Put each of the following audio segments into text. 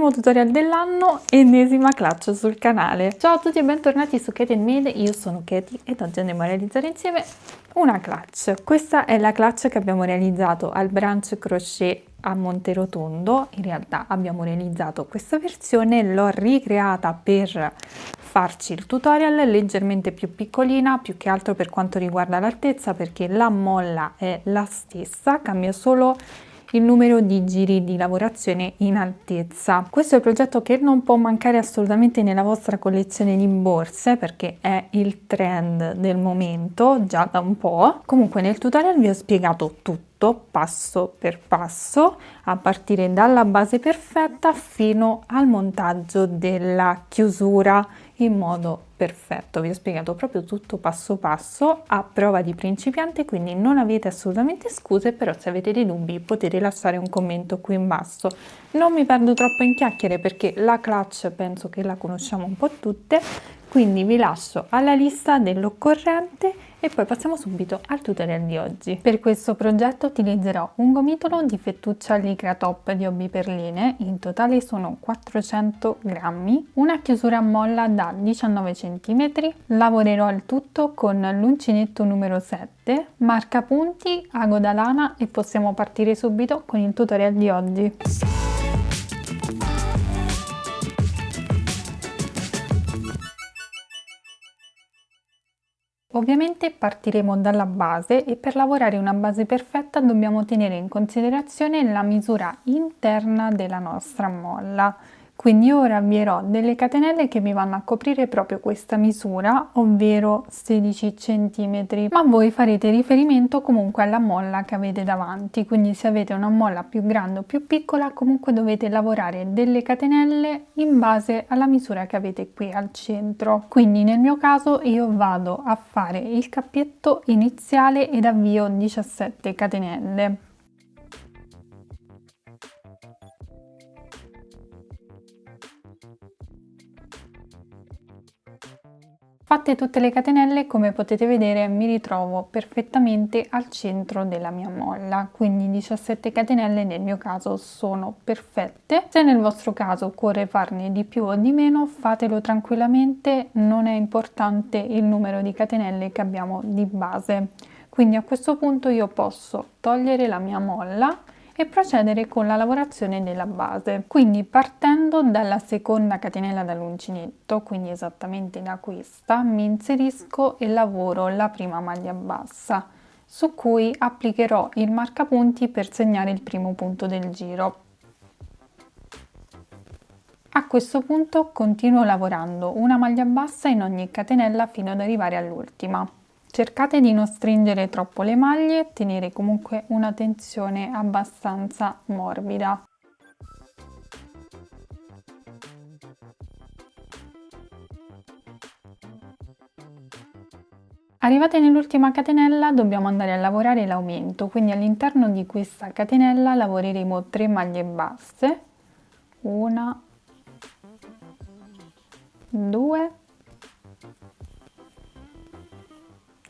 primo tutorial dell'anno, ennesima clutch sul canale. Ciao a tutti e bentornati su Katie Made, io sono Katie ed oggi andiamo a realizzare insieme una clutch. Questa è la clutch che abbiamo realizzato al branch crochet a Monterotondo. In realtà abbiamo realizzato questa versione, l'ho ricreata per farci il tutorial leggermente più piccolina, più che altro per quanto riguarda l'altezza, perché la molla è la stessa, cambia solo il numero di giri di lavorazione in altezza. Questo è il progetto che non può mancare assolutamente nella vostra collezione di borse, perché è il trend del momento già da un po'. Comunque nel tutorial vi ho spiegato tutto passo per passo, a partire dalla base perfetta fino al montaggio della chiusura in modo perfetto. Vi ho spiegato proprio tutto passo passo a prova di principiante, quindi non avete assolutamente scuse, però se avete dei dubbi potete lasciare un commento qui in basso. Non mi perdo troppo in chiacchiere perché la clutch penso che la conosciamo un po' tutte, quindi vi lascio alla lista dell'occorrente e poi passiamo subito al tutorial di oggi. Per questo progetto utilizzerò un gomitolo di fettuccia Lycra Top di Hobby Perline, in totale sono 400 grammi, una chiusura a molla da 19 cm, lavorerò il tutto con l'uncinetto numero 7, marcapunti, ago da lana e possiamo partire subito con il tutorial di oggi. Ovviamente partiremo dalla base e per lavorare una base perfetta dobbiamo tenere in considerazione la misura interna della nostra molla. Quindi ora avvierò delle catenelle che mi vanno a coprire proprio questa misura, ovvero 16 cm, ma voi farete riferimento comunque alla molla che avete davanti, quindi se avete una molla più grande o più piccola comunque dovete lavorare delle catenelle in base alla misura che avete qui al centro. Quindi nel mio caso io vado a fare il cappietto iniziale ed avvio 17 catenelle. Fatte tutte le catenelle, come potete vedere mi ritrovo perfettamente al centro della mia molla, quindi 17 catenelle nel mio caso sono perfette. Se nel vostro caso occorre farne di più o di meno, fatelo tranquillamente, non è importante il numero di catenelle che abbiamo di base. Quindi a questo punto io posso togliere la mia molla e procedere con la lavorazione della base. Quindi partendo dalla seconda catenella dall'uncinetto, quindi esattamente da questa, mi inserisco e lavoro la prima maglia bassa, su cui applicherò il marcapunti per segnare il primo punto del giro. A questo punto continuo lavorando una maglia bassa in ogni catenella fino ad arrivare all'ultima. Cercate di non stringere troppo le maglie, tenere comunque una tensione abbastanza morbida. Arrivate nell'ultima catenella dobbiamo andare a lavorare l'aumento, quindi all'interno di questa catenella lavoreremo 3 maglie basse, 1, 2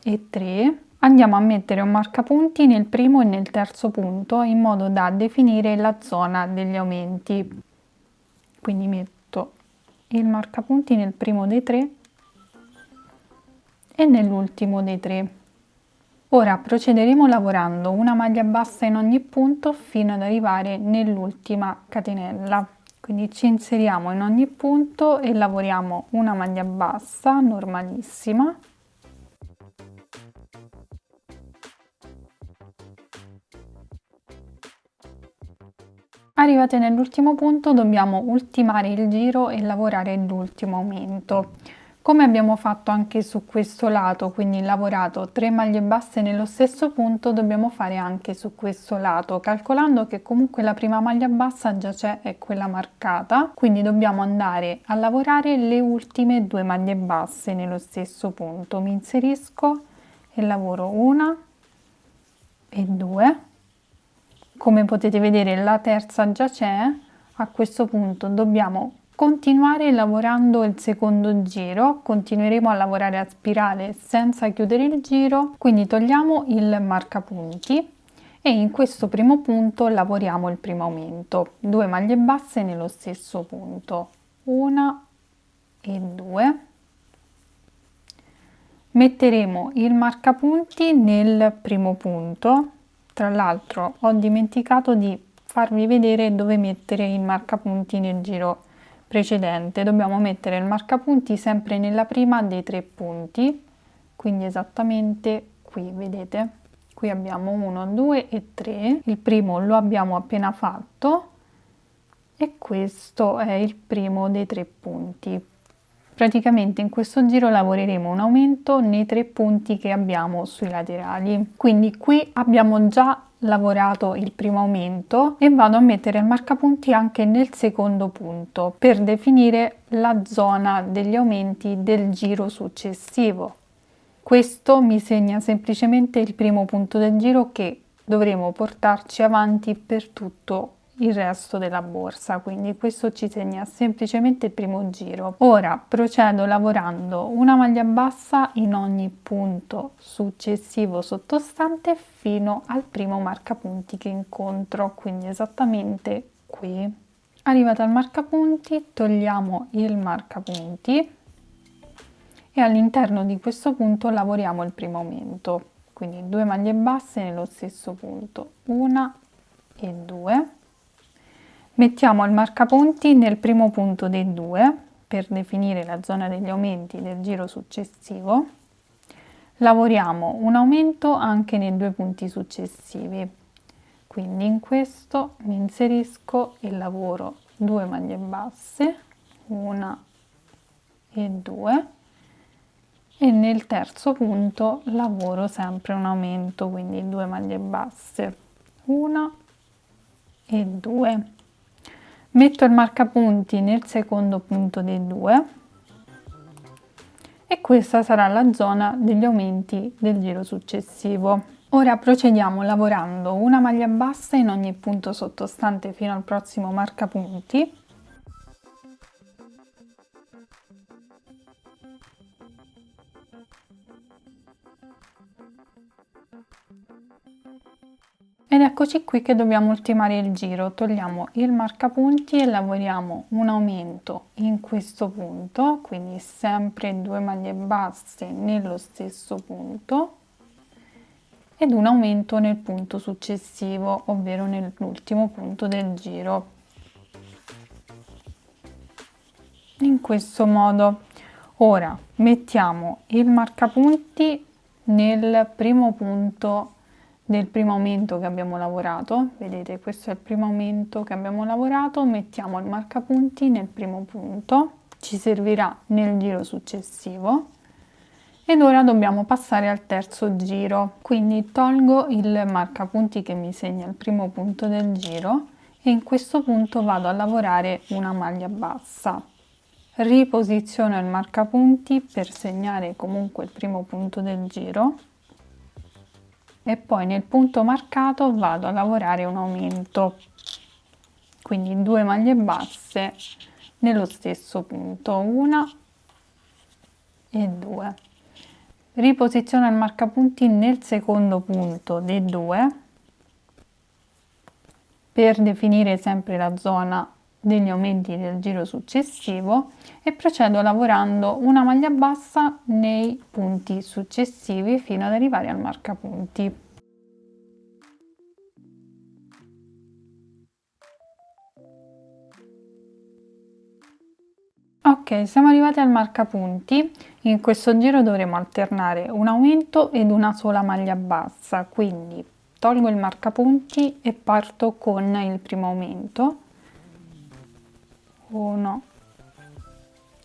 e 3. Andiamo a mettere un marcapunti nel primo e nel terzo punto in modo da definire la zona degli aumenti. Quindi metto il marcapunti nel primo dei 3 e nell'ultimo dei 3. Ora procederemo lavorando una maglia bassa in ogni punto fino ad arrivare nell'ultima catenella. Quindi ci inseriamo in ogni punto e lavoriamo una maglia bassa normalissima. Arrivate nell'ultimo punto dobbiamo ultimare il giro e lavorare l'ultimo aumento. Come abbiamo fatto anche su questo lato, quindi lavorato 3 maglie basse nello stesso punto, dobbiamo fare anche su questo lato, calcolando che comunque la prima maglia bassa già c'è, è quella marcata, quindi dobbiamo andare a lavorare le ultime 2 maglie basse nello stesso punto. Mi inserisco e lavoro 1 e 2. Come potete vedere la terza già c'è, a questo punto dobbiamo continuare lavorando il secondo giro, continueremo a lavorare a spirale senza chiudere il giro, quindi togliamo il marcapunti e in questo primo punto lavoriamo il primo aumento, 2 maglie basse nello stesso punto, 1 e 2. Metteremo il marcapunti nel primo punto. Tra l'altro ho dimenticato di farvi vedere dove mettere il marcapunti nel giro precedente. Dobbiamo mettere il marcapunti sempre nella prima dei 3 punti, quindi esattamente qui, vedete? Qui abbiamo 1, 2 e 3. Il primo lo abbiamo appena fatto e questo è il primo dei 3 punti. Praticamente in questo giro lavoreremo un aumento nei 3 punti che abbiamo sui laterali. Quindi qui abbiamo già lavorato il primo aumento e vado a mettere il marcapunti anche nel secondo punto per definire la zona degli aumenti del giro successivo. Questo mi segna semplicemente il primo punto del giro che dovremo portarci avanti per tutto il resto della borsa, quindi questo ci segna semplicemente il primo giro. Ora procedo lavorando una maglia bassa in ogni punto successivo sottostante fino al primo marcapunti che incontro, quindi esattamente qui. Arrivata al marcapunti, togliamo il marcapunti e all'interno di questo punto lavoriamo il primo aumento, quindi 2 maglie basse nello stesso punto, 1 e 2. Mettiamo il marcapunti nel primo punto dei 2 per definire la zona degli aumenti del giro successivo. Lavoriamo un aumento anche nei 2 punti successivi, quindi in questo mi inserisco e lavoro 2 maglie basse, 1 e 2, e nel terzo punto lavoro sempre un aumento, quindi 2 maglie basse, 1 e 2. Metto il marcapunti nel secondo punto dei 2 e questa sarà la zona degli aumenti del giro successivo. Ora procediamo lavorando una maglia bassa in ogni punto sottostante fino al prossimo marcapunti. Ed eccoci qui che dobbiamo ultimare il giro. Togliamo il marcapunti e lavoriamo un aumento in questo punto, quindi sempre 2 maglie basse nello stesso punto ed un aumento nel punto successivo, ovvero nell'ultimo punto del giro. In questo modo. Ora mettiamo il marcapunti nel primo punto del primo aumento che abbiamo lavorato. Vedete, questo è il primo aumento che abbiamo lavorato. Mettiamo il marcapunti nel primo punto, ci servirà nel giro successivo. Ed ora dobbiamo passare al terzo giro, quindi tolgo il marcapunti che mi segna il primo punto del giro e in questo punto vado a lavorare una maglia bassa. Riposiziono il marcapunti per segnare comunque il primo punto del giro e poi nel punto marcato vado a lavorare un aumento, quindi 2 maglie basse nello stesso punto, 1 e 2. Riposiziono il marcapunti nel secondo punto dei 2 per definire sempre la zona degli aumenti del giro successivo e procedo lavorando una maglia bassa nei punti successivi fino ad arrivare al marcapunti. Ok, siamo arrivati al marcapunti. In questo giro dovremo alternare un aumento ed una sola maglia bassa, quindi tolgo il marcapunti e parto con il primo aumento, 1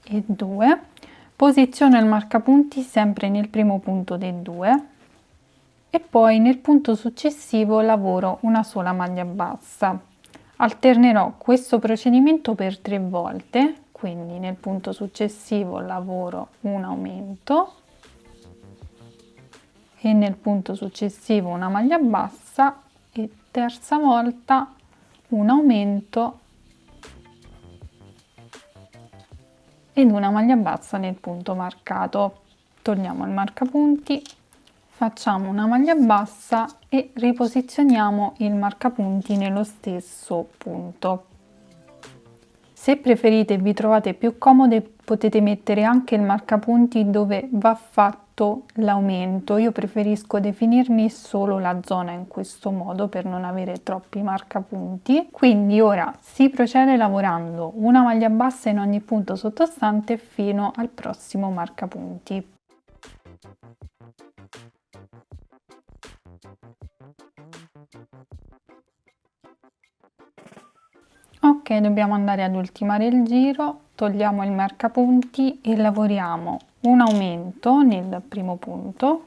e 2, posiziono il marcapunti sempre nel primo punto dei 2 e poi nel punto successivo lavoro una sola maglia bassa. Alternerò questo procedimento per 3 volte, quindi nel punto successivo lavoro un aumento e nel punto successivo una maglia bassa e terza volta un aumento ed una maglia bassa nel punto marcato. Togliamo il marcapunti, facciamo una maglia bassa e riposizioniamo il marcapunti nello stesso punto. Se preferite e vi trovate più comode, potete mettere anche il marcapunti dove va fatto l'aumento. Io preferisco definirmi solo la zona in questo modo per non avere troppi marcapunti. Quindi ora si procede lavorando una maglia bassa in ogni punto sottostante fino al prossimo marcapunti. Ok, dobbiamo andare ad ultimare il giro, togliamo il marcapunti e lavoriamo un aumento nel primo punto,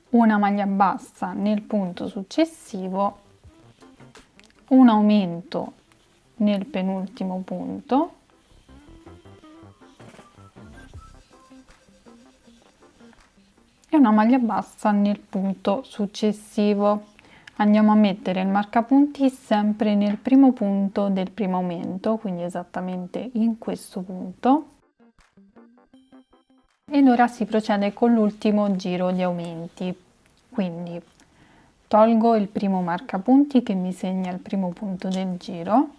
una maglia bassa nel punto successivo, un aumento nel penultimo punto e una maglia bassa nel punto successivo. Andiamo a mettere il marcapunti sempre nel primo punto del primo aumento, quindi esattamente in questo punto. Ed ora si procede con l'ultimo giro di aumenti. Quindi tolgo il primo marcapunti che mi segna il primo punto del giro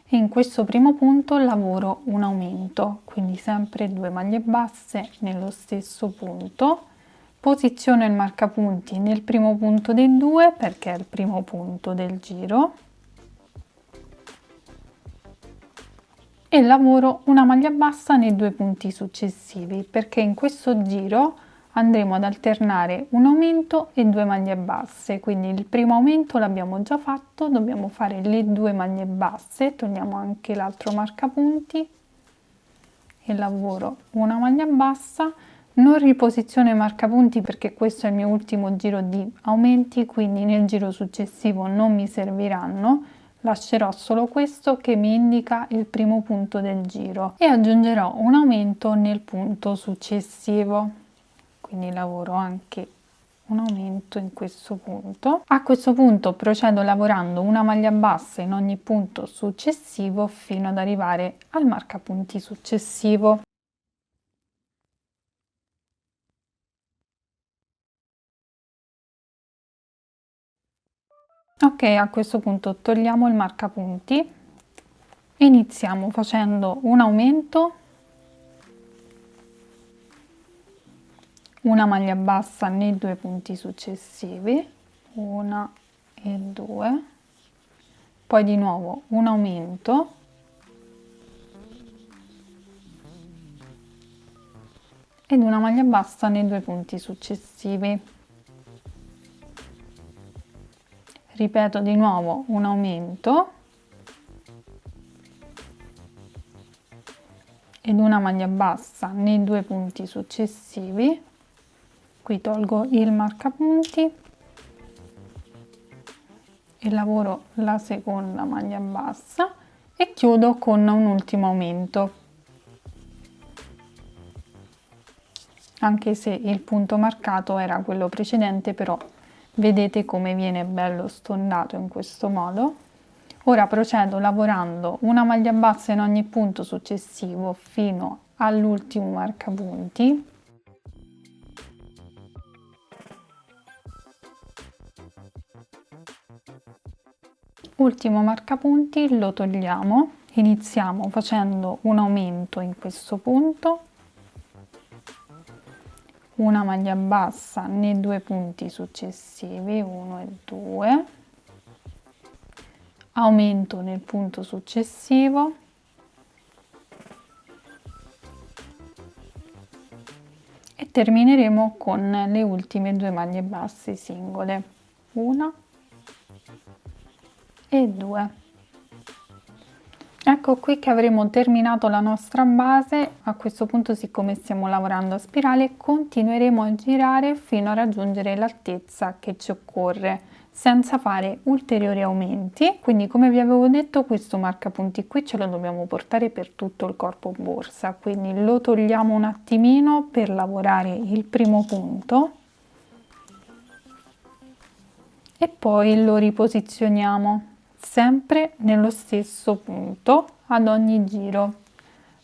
e in questo primo punto lavoro un aumento, quindi sempre 2 maglie basse nello stesso punto. Posiziono il marcapunti nel primo punto dei 2 perché è il primo punto del giro e lavoro una maglia bassa nei 2 punti successivi perché in questo giro andremo ad alternare un aumento e 2 maglie basse. Quindi il primo aumento l'abbiamo già fatto, dobbiamo fare le 2 maglie basse, togliamo anche l'altro marcapunti e lavoro una maglia bassa. Non riposiziono i marcapunti perché questo è il mio ultimo giro di aumenti, quindi nel giro successivo non mi serviranno, lascerò solo questo che mi indica il primo punto del giro e aggiungerò un aumento nel punto successivo, quindi lavoro anche un aumento in questo punto. A questo punto procedo lavorando una maglia bassa in ogni punto successivo fino ad arrivare al marcapunti successivo. Ok, a questo punto togliamo il marcapunti e iniziamo facendo un aumento, una maglia bassa nei 2 punti successivi, 1 e 2, poi di nuovo un aumento, ed una maglia bassa nei 2 punti successivi. Ripeto di nuovo un aumento ed una maglia bassa nei 2 punti successivi. Qui tolgo il marcapunti e lavoro la seconda maglia bassa e chiudo con un ultimo aumento, anche se il punto marcato era quello precedente, però vedete come viene bello stondato in questo modo. Ora procedo lavorando una maglia bassa in ogni punto successivo fino all'ultimo marcapunti. Ultimo marcapunti lo togliamo, iniziamo facendo un aumento in questo punto, una maglia bassa nei 2 punti successivi, 1 e 2, aumento nel punto successivo, e termineremo con le ultime 2 maglie basse singole, 1 e 2. Ecco qui che avremo terminato la nostra base. A questo punto, siccome stiamo lavorando a spirale, continueremo a girare fino a raggiungere l'altezza che ci occorre senza fare ulteriori aumenti. Quindi, come vi avevo detto, questo marcapunti qui ce lo dobbiamo portare per tutto il corpo borsa, quindi lo togliamo un attimino per lavorare il primo punto e poi lo riposizioniamo sempre nello stesso punto ad ogni giro.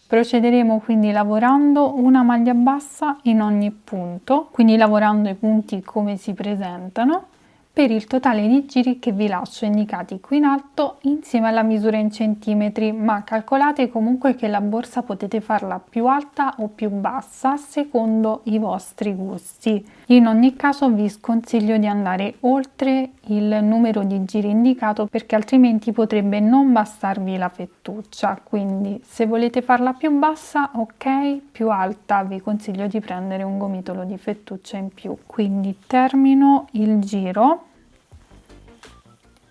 Procederemo quindi lavorando una maglia bassa in ogni punto, quindi lavorando i punti come si presentano, per il totale di giri che vi lascio indicati qui in alto insieme alla misura in centimetri, ma calcolate comunque che la borsa potete farla più alta o più bassa secondo i vostri gusti. In ogni caso vi sconsiglio di andare oltre il numero di giri indicato perché altrimenti potrebbe non bastarvi la fettuccia, quindi se volete farla più bassa ok, più alta vi consiglio di prendere un gomitolo di fettuccia in più. Quindi termino il giro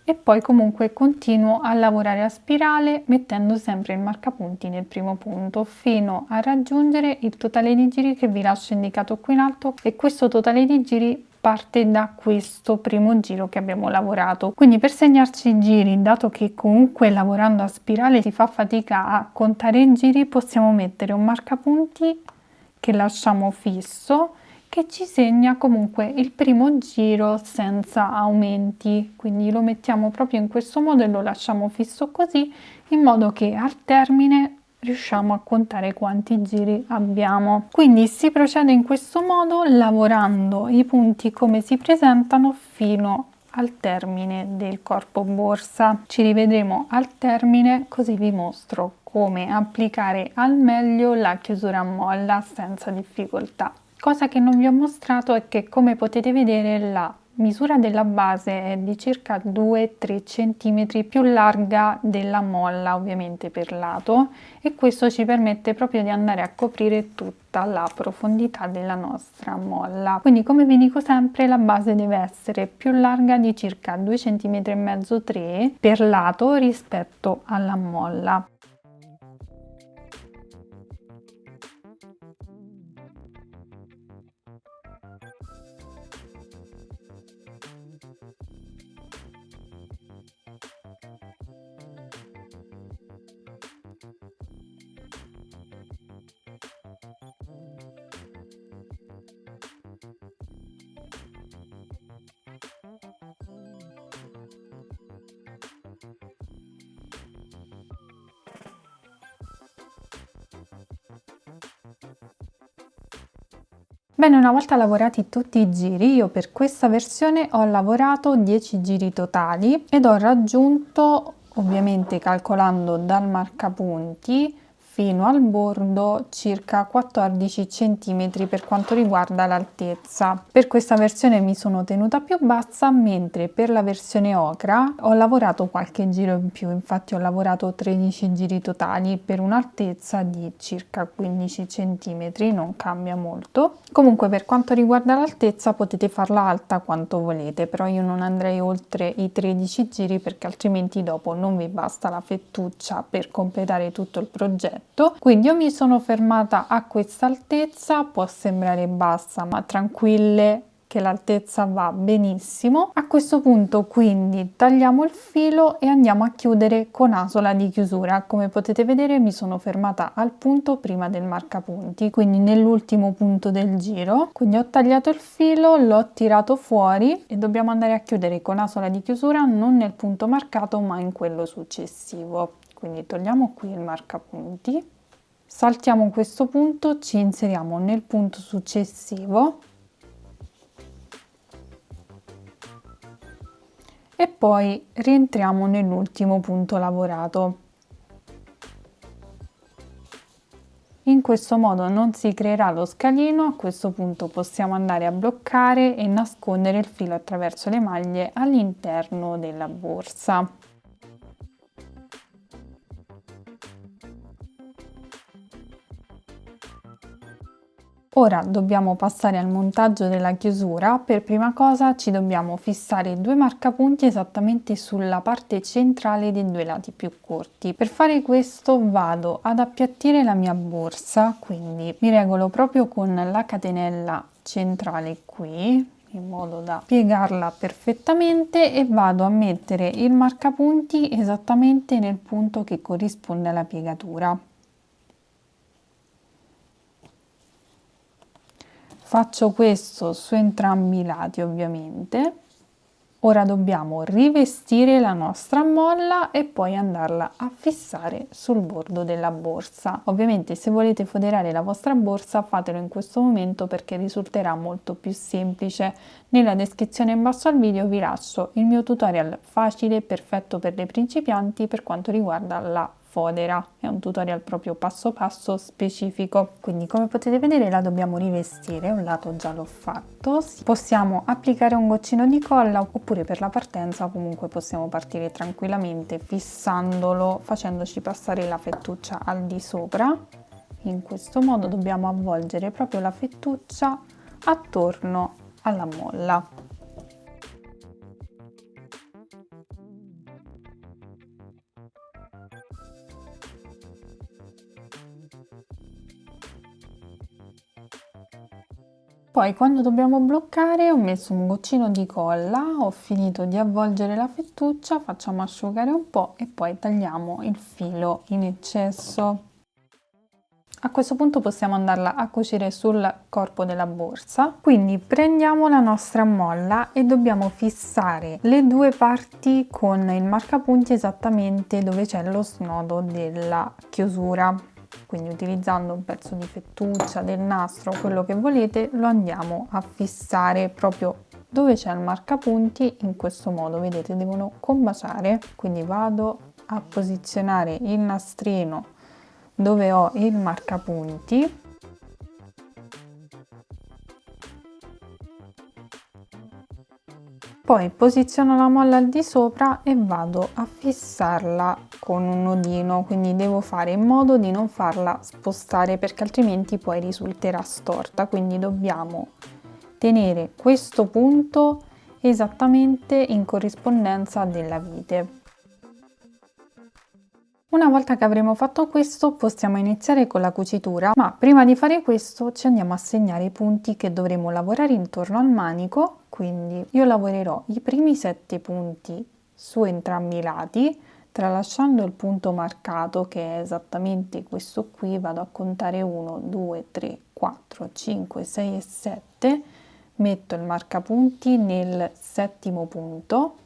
e poi comunque continuo a lavorare a spirale mettendo sempre il marcapunti nel primo punto fino a raggiungere il totale di giri che vi lascio indicato qui in alto, e questo totale di giri parte da questo primo giro che abbiamo lavorato. Quindi per segnarci i giri, dato che comunque lavorando a spirale si fa fatica a contare i giri, possiamo mettere un marcapunti che lasciamo fisso, che ci segna comunque il primo giro senza aumenti, quindi lo mettiamo proprio in questo modo e lo lasciamo fisso così, in modo che al termine riusciamo a contare quanti giri abbiamo. Quindi si procede in questo modo lavorando i punti come si presentano fino al termine del corpo borsa. Ci rivedremo al termine, così vi mostro come applicare al meglio la chiusura a molla senza difficoltà. Cosa che non vi ho mostrato è che, come potete vedere, la misura della base è di circa 2-3 cm più larga della molla, ovviamente per lato, e questo ci permette proprio di andare a coprire tutta la profondità della nostra molla. Quindi, come vi dico sempre, la base deve essere più larga di circa 2,5 cm 3 per lato rispetto alla molla. Bene, una volta lavorati tutti i giri, io per questa versione ho lavorato 10 giri totali ed ho raggiunto, ovviamente calcolando dal marcapunti fino al bordo, circa 14 cm per quanto riguarda l'altezza. Per questa versione mi sono tenuta più bassa, mentre per la versione ocra ho lavorato qualche giro in più, infatti ho lavorato 13 giri totali per un'altezza di circa 15 cm, non cambia molto. Comunque, per quanto riguarda l'altezza potete farla alta quanto volete, però io non andrei oltre i 13 giri perché altrimenti dopo non vi basta la fettuccia per completare tutto il progetto. Quindi io mi sono fermata a questa altezza, può sembrare bassa ma tranquille che l'altezza va benissimo. A questo punto quindi tagliamo il filo e andiamo a chiudere con asola di chiusura. Come potete vedere mi sono fermata al punto prima del marcapunti, quindi nell'ultimo punto del giro. Quindi ho tagliato il filo, l'ho tirato fuori e dobbiamo andare a chiudere con asola di chiusura non nel punto marcato ma in quello successivo. Quindi togliamo qui il marcapunti, saltiamo questo punto, ci inseriamo nel punto successivo e poi rientriamo nell'ultimo punto lavorato. In questo modo non si creerà lo scalino. A questo punto possiamo andare a bloccare e nascondere il filo attraverso le maglie all'interno della borsa. Ora dobbiamo passare al montaggio della chiusura. Per prima cosa ci dobbiamo fissare due marcapunti esattamente sulla parte centrale dei due lati più corti. Per fare questo vado ad appiattire la mia borsa, quindi mi regolo proprio con la catenella centrale qui in modo da piegarla perfettamente e vado a mettere il marcapunti esattamente nel punto che corrisponde alla piegatura. Faccio questo su entrambi i lati ovviamente. Ora dobbiamo rivestire la nostra molla e poi andarla a fissare sul bordo della borsa. Ovviamente se volete foderare la vostra borsa fatelo in questo momento perché risulterà molto più semplice. Nella descrizione in basso al video vi lascio il mio tutorial facile, perfetto per le principianti per quanto riguarda la fodera. È un tutorial proprio passo passo specifico. Quindi come potete vedere la dobbiamo rivestire, un lato già l'ho fatto. Possiamo applicare un goccino di colla oppure per la partenza comunque possiamo partire tranquillamente fissandolo, facendoci passare la fettuccia al di sopra. In questo modo dobbiamo avvolgere proprio la fettuccia attorno alla molla. Poi quando dobbiamo bloccare ho messo un goccino di colla, ho finito di avvolgere la fettuccia, facciamo asciugare un po' e poi tagliamo il filo in eccesso. A questo punto possiamo andarla a cucire sul corpo della borsa. Quindi prendiamo la nostra molla e dobbiamo fissare le due parti con il marcapunti esattamente dove c'è lo snodo della chiusura. Quindi utilizzando un pezzo di fettuccia, del nastro, quello che volete, lo andiamo a fissare proprio dove c'è il marcapunti. In questo modo, vedete, devono combaciare. Quindi vado a posizionare il nastrino dove ho il marcapunti. Poi posiziono la molla al di sopra e vado a fissarla con un nodino, quindi devo fare in modo di non farla spostare perché altrimenti poi risulterà storta, quindi dobbiamo tenere questo punto esattamente in corrispondenza della vite. Una volta che avremo fatto questo possiamo iniziare con la cucitura, ma prima di fare questo ci andiamo a segnare i punti che dovremo lavorare intorno al manico. Quindi io lavorerò i primi 7 punti su entrambi i lati, tralasciando il punto marcato che è esattamente questo qui. Vado a contare 1, 2, 3, 4, 5, 6 e 7, metto il marcapunti nel 7° punto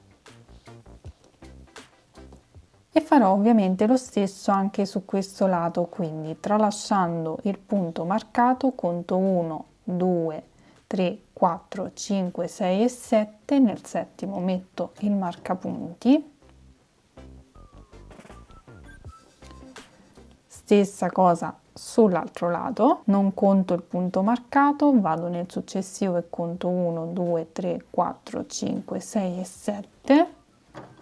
e farò ovviamente lo stesso anche su questo lato, quindi tralasciando il punto marcato conto 1, 2, 3, 4, 5, 6 e 7, nel 7° metto il marcapunti, stessa cosa sull'altro lato, non conto il punto marcato, vado nel successivo e conto 1, 2, 3, 4, 5, 6 e 7,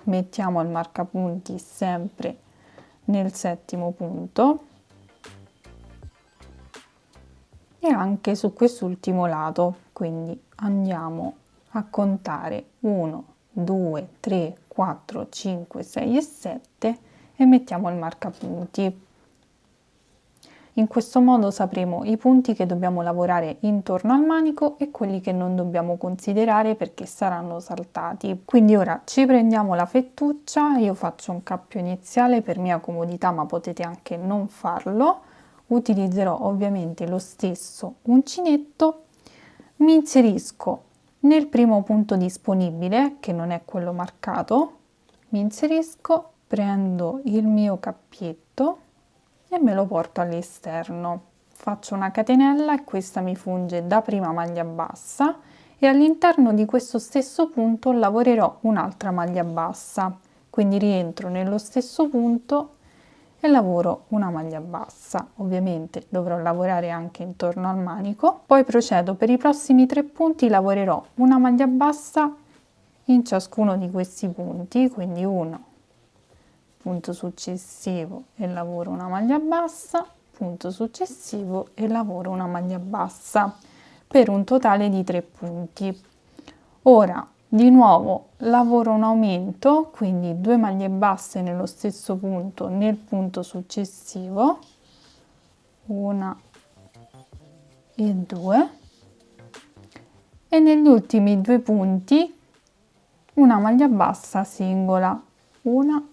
mettiamo il marcapunti sempre nel 7° punto e anche su quest'ultimo lato, quindi andiamo a contare 1, 2, 3, 4, 5, 6 e 7 e mettiamo il marcapunti. In questo modo sapremo i punti che dobbiamo lavorare intorno al manico e quelli che non dobbiamo considerare perché saranno saltati. Quindi ora ci prendiamo la fettuccia, io faccio un cappio iniziale per mia comodità, ma potete anche non farlo. Utilizzerò ovviamente lo stesso uncinetto, mi inserisco nel primo punto disponibile, che non è quello marcato, mi inserisco, prendo il mio cappietto e me lo porto all'esterno. Faccio una catenella e questa mi funge da prima maglia bassa e all'interno di questo stesso punto lavorerò un'altra maglia bassa. Quindi rientro nello stesso punto e lavoro una maglia bassa. Ovviamente dovrò lavorare anche intorno al manico. Poi procedo per i prossimi 3 punti, lavorerò una maglia bassa in ciascuno di questi punti, quindi uno, punto successivo e lavoro una maglia bassa, punto successivo e lavoro una maglia bassa per un totale di 3 punti. Ora di nuovo lavoro un aumento, quindi 2 maglie basse nello stesso punto nel punto successivo, 1 e 2, e negli ultimi 2 punti una maglia bassa singola, una,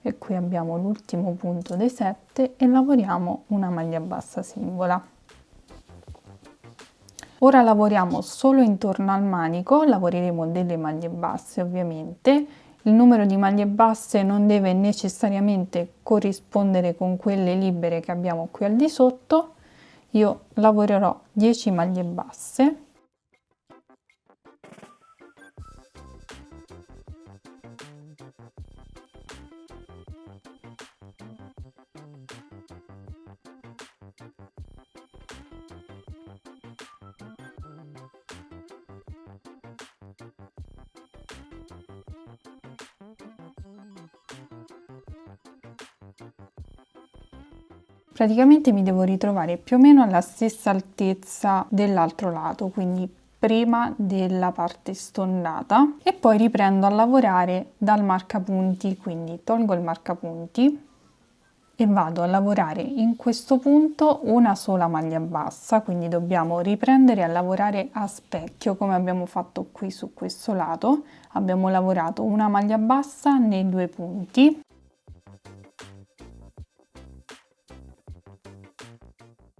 e qui abbiamo l'ultimo punto dei 7 e lavoriamo una maglia bassa singola. Ora lavoriamo solo intorno al manico, lavoreremo delle maglie basse ovviamente. Il numero di maglie basse non deve necessariamente corrispondere con quelle libere che abbiamo qui al di sotto. Io lavorerò 10 maglie basse. Praticamente mi devo ritrovare più o meno alla stessa altezza dell'altro lato, quindi prima della parte stondata, e poi riprendo a lavorare dal marcapunti, quindi tolgo il marcapunti e vado a lavorare in questo punto una sola maglia bassa, quindi dobbiamo riprendere a lavorare a specchio come abbiamo fatto qui su questo lato. Abbiamo lavorato una maglia bassa nei due punti.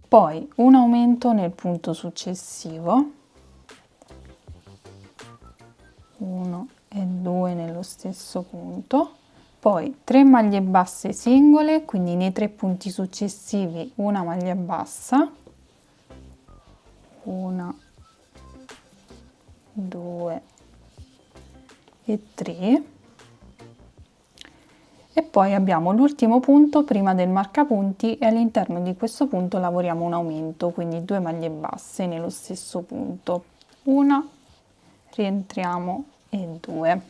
Poi un aumento nel punto successivo, 1 e 2 nello stesso punto, poi 3 maglie basse singole, quindi nei 3 punti successivi una maglia bassa, 1, 2 e 3. E poi abbiamo l'ultimo punto prima del marcapunti e all'interno di questo punto lavoriamo un aumento, quindi 2 maglie basse nello stesso punto, una, rientriamo e 2.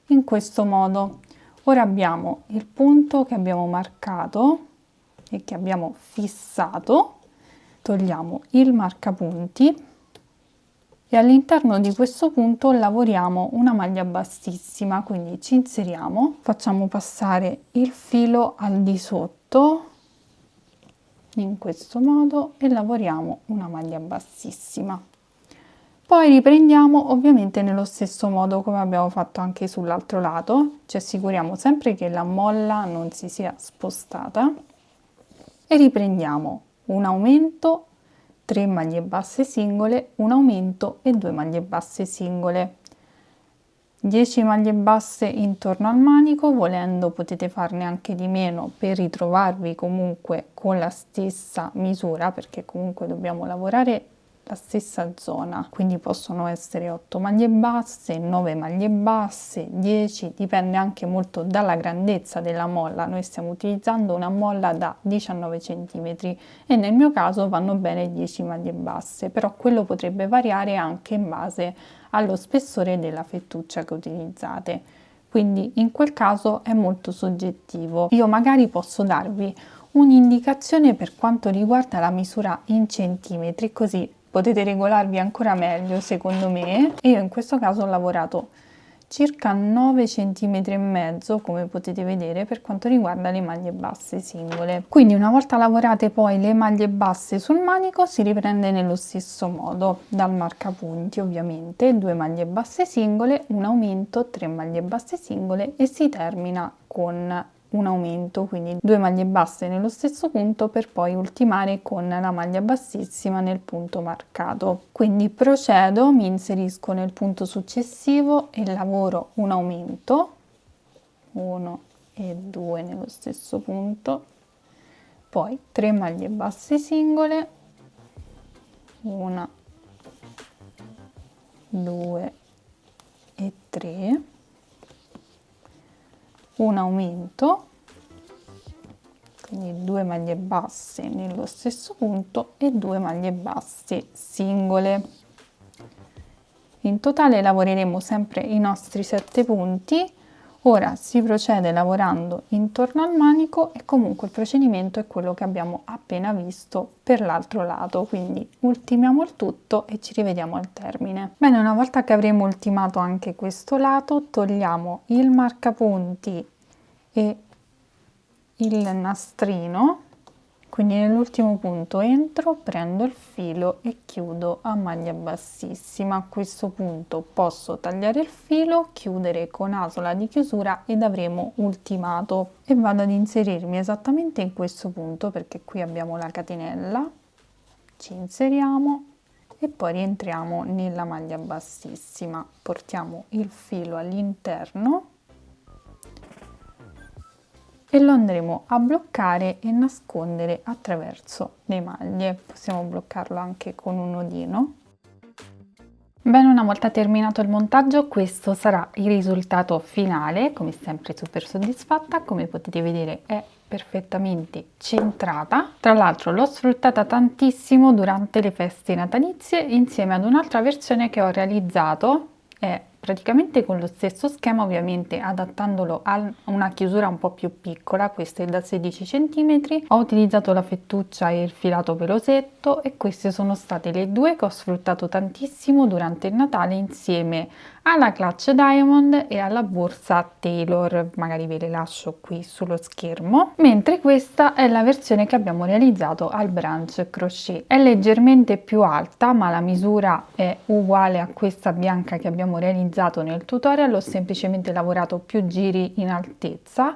In questo modo ora abbiamo il punto che abbiamo marcato e che abbiamo fissato, togliamo il marcapunti e all'interno di questo punto lavoriamo una maglia bassissima, quindi ci inseriamo, facciamo passare il filo al di sotto in questo modo e lavoriamo una maglia bassissima. Poi riprendiamo ovviamente nello stesso modo come abbiamo fatto anche sull'altro lato, ci assicuriamo sempre che la molla non si sia spostata e riprendiamo un aumento, 3 maglie basse singole, un aumento e 2 maglie basse singole. 10 maglie basse intorno al manico, volendo potete farne anche di meno per ritrovarvi comunque con la stessa misura, perché comunque dobbiamo lavorare la stessa zona, quindi possono essere 8 maglie basse, 9 maglie basse, 10, dipende anche molto dalla grandezza della molla. Noi stiamo utilizzando una molla da 19 cm e nel mio caso vanno bene 10 maglie basse, però quello potrebbe variare anche in base allo spessore della fettuccia che utilizzate, quindi in quel caso è molto soggettivo. Io magari posso darvi un'indicazione per quanto riguarda la misura in centimetri, così potete regolarvi ancora meglio secondo me. E io in questo caso ho lavorato circa 9 cm e mezzo, come potete vedere, per quanto riguarda le maglie basse singole. Quindi una volta lavorate poi le maglie basse sul manico si riprende nello stesso modo, dal marcapunti ovviamente, 2 maglie basse singole, un aumento, 3 maglie basse singole e si termina con un aumento, quindi 2 maglie basse nello stesso punto per poi ultimare con la maglia bassissima nel punto marcato. Quindi procedo, mi inserisco nel punto successivo e lavoro un aumento, 1 e 2 nello stesso punto, poi 3 maglie basse singole, 1, 2 e 3, un aumento, quindi 2 maglie basse nello stesso punto e 2 maglie basse singole. In totale lavoreremo sempre i nostri 7 punti. Ora si procede lavorando intorno al manico e comunque il procedimento è quello che abbiamo appena visto per l'altro lato, quindi ultimiamo il tutto e ci rivediamo al termine. Bene, una volta che avremo ultimato anche questo lato, togliamo il marcapunti e il nastrino, quindi nell'ultimo punto entro, prendo il filo e chiudo a maglia bassissima. A questo punto posso tagliare il filo, chiudere con asola di chiusura ed avremo ultimato e vado ad inserirmi esattamente in questo punto, perché qui abbiamo la catenella, ci inseriamo e poi rientriamo nella maglia bassissima, portiamo il filo all'interno e lo andremo a bloccare e nascondere attraverso le maglie. Possiamo bloccarlo anche con un nodino. Bene, una volta terminato il montaggio, questo sarà il risultato finale. Come sempre super soddisfatta, come potete vedere è perfettamente centrata. Tra l'altro l'ho sfruttata tantissimo durante le feste natalizie insieme ad un'altra versione che ho realizzato, è praticamente con lo stesso schema, ovviamente adattandolo a una chiusura un po' più piccola. Questa è da 16 cm, ho utilizzato la fettuccia e il filato pelosetto e queste sono state le due che ho sfruttato tantissimo durante il Natale insieme alla clutch diamond e alla borsa Taylor, magari ve le lascio qui sullo schermo, mentre questa è la versione che abbiamo realizzato al branch crochet. È leggermente più alta, ma la misura è uguale a questa bianca che abbiamo realizzato nel tutorial, ho semplicemente lavorato più giri in altezza,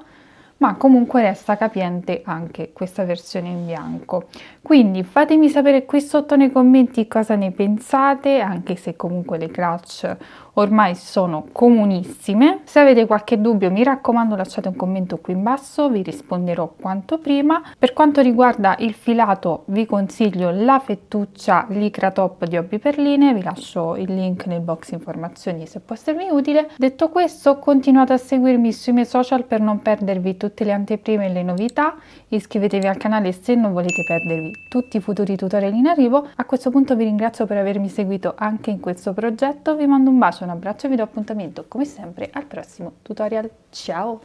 ma comunque resta capiente anche questa versione in bianco. Quindi fatemi sapere qui sotto nei commenti cosa ne pensate, anche se comunque le clutch ormai sono comunissime. Se avete qualche dubbio, mi raccomando, lasciate un commento qui in basso, vi risponderò quanto prima. Per quanto riguarda il filato, vi consiglio la fettuccia Lycra Top di Hobby Perline, vi lascio il link nel box informazioni se può esservi utile. Detto questo, continuate a seguirmi sui miei social per non perdervi tutte le anteprime e le novità, iscrivetevi al canale se non volete perdervi tutti i futuri tutorial in arrivo. A questo punto vi ringrazio per avermi seguito anche in questo progetto, vi mando un bacio, un abbraccio e vi do appuntamento come sempre al prossimo tutorial. Ciao!